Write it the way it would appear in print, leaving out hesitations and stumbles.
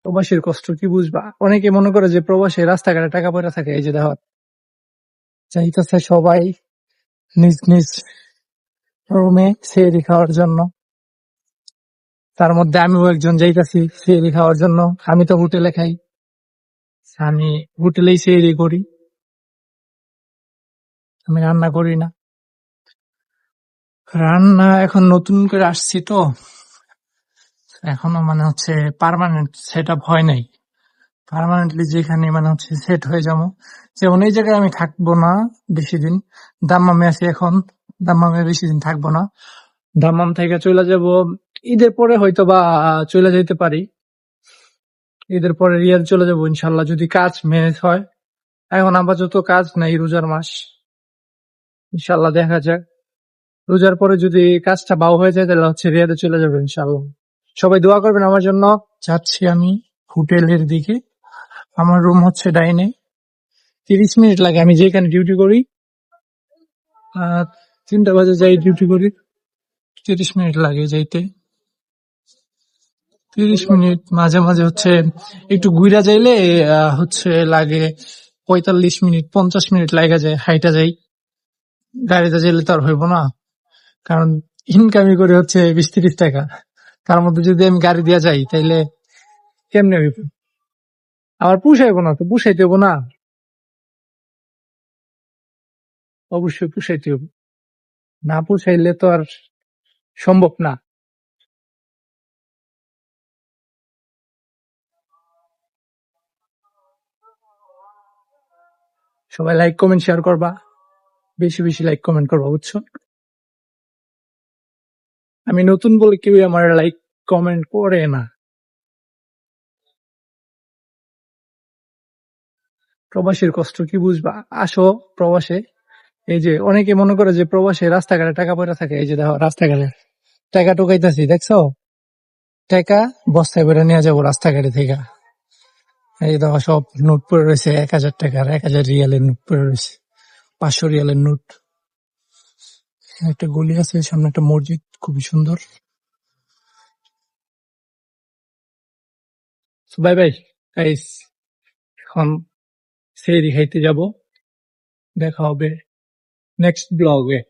প্রবাসীর কষ্ট কি বুঝবা? অনেকে মনে করে যে প্রবাসী রাস্তাঘাটে টাকা পয়সা থাকে, এই যে দেখো চাইতেছে সবাই নিজ নিজ রুমে সেহরি খাওয়ার জন্য। তার মধ্যে আমিও একজন যাইতাছি সেহরি খাওয়ার জন্য। আমি তো হোটেলে খাই, আমি হোটেলেই সেহরি করি, আমি রান্না করি না। রান্না এখন নতুন করে আসছি তো, এখনো মানে হচ্ছে পার্মানেন্ট সেট আপ হয় নাই। পার্মানেন্টলি যেখানে মানে হচ্ছে সেট হয়ে যাবো, যেমন এই জায়গায় আমি থাকবো না বেশি দিন। দাম্মামে আছি এখন, দাম্মামে বেশি দিন থাকবো না। দাম্মাম থেকে চলে যাব ঈদের পরে, হয়তো বা চলে যেতে পারি। ঈদের পরে রিয়াদ চলে যাবো ইনশাল্লাহ, যদি কাজ ম্যানেজ হয়। এখন আপাতত কাজ নাই, রোজার মাস, ইনশাল্লাহ দেখা যাক। রোজার পরে যদি কাজটা বাউ হয়ে যায় তাহলে হচ্ছে রিয়াদে চলে যাবো ইনশাল্লাহ। সবাই দোয়া করবেন আমার জন্য। যাচ্ছি আমি হোটেলের দিকে, আমার রুম হচ্ছে ডাইনে। 30 মিনিট লাগে, আমি যেখানে ডিউটি করি 3টা বাজে যাই ডিউটি করি, 30 মিনিট লাগে যাইতে। 30 মিনিট, মাঝে মাঝে হচ্ছে একটু ঘুরা যাইলে হচ্ছে লাগে 45 মিনিট, 50 মিনিট লাগা যায়, হাইটা যাই। গাড়িতে যাইলে তো আর হইব না, কারণ ইনকামই করে হচ্ছে 20-30 টাকা। তার মধ্যে যদি আমি গাড়ি দিয়ে যাই তাইলে কেমনে হইব? আমার পুষাইবো না, তো পুষাইতে হবো না, অবশ্যই পুষাইতে হবে। না পুষাইলে তো আর সম্ভব না। সবাই লাইক কমেন্ট শেয়ার করবা, বেশি বেশি লাইক কমেন্ট করবা, বুঝছো? আমি নতুন বলে কেউ আমার লাইক কমেন্ট করে না। প্রবাসীর কষ্ট কি বুঝবা? আসো প্রবাসে। এই যে অনেকে মনে করে যে প্রবাসে রাস্তাঘাটে টাকা পয়সা থাকে, এই যে দেখো রাস্তাঘাটে টাকা টোকাইতেছি, দেখছো? টাকা বস্তায় করে নিয়ে যাবো রাস্তাঘাটে থেকে। এই যে দেখো সব নোট পড়ে রয়েছে, 1000 টাকার, 1000 রিয়ালের নোট পড়ে রয়েছে, 500 রিয়ালের নোট। একটা গলি আছে, সামনে একটা মসজিদ, খুবই সুন্দর। বাই বাই গাইস, এখন সেহরি খাইতে যাব, দেখা হবে নেক্সট ব্লগে।